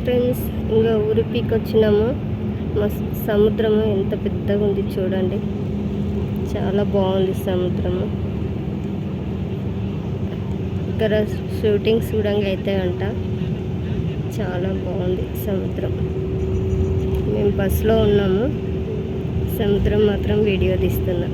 Friends, ఇంకా ఊరిపికి వచ్చినాము. సముద్రము ఎంత పెద్దగా ఉంది చూడండి, చాలా బాగుంది సముద్రము. ఇక్కడ షూటింగ్స్ కూడా అవుతాయంట. చాలా బాగుంది సముద్రం. మేము బస్సులో ఉన్నాము, సముద్రం మాత్రం వీడియో తీస్తున్నా.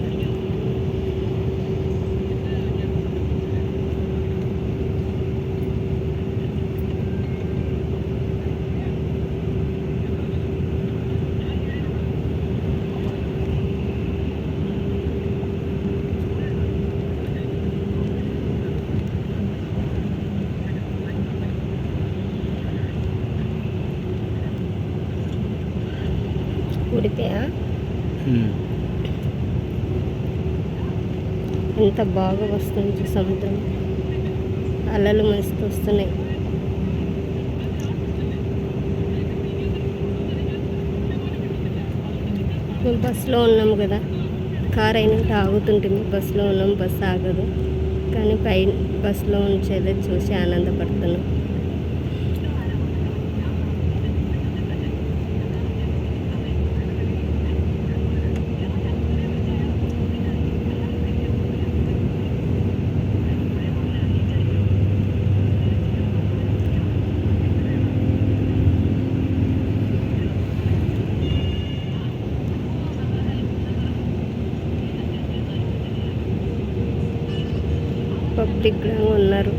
ఉడిపోయా ఎంత బాగా వస్తుంది సముద్రం, అలలు మస్తు వస్తున్నాయి. మేము బస్సులో ఉన్నాము కదా, కార్ అయినట్టు ఆగుతుంటుంది. బస్సులో ఉన్నాము, బస్సు ఆగదు. కానీ బస్సులో ఉంచేది చూసి ఆనందపడుతున్నాం. పబ్లిక్ కూడా ఉన్నారు.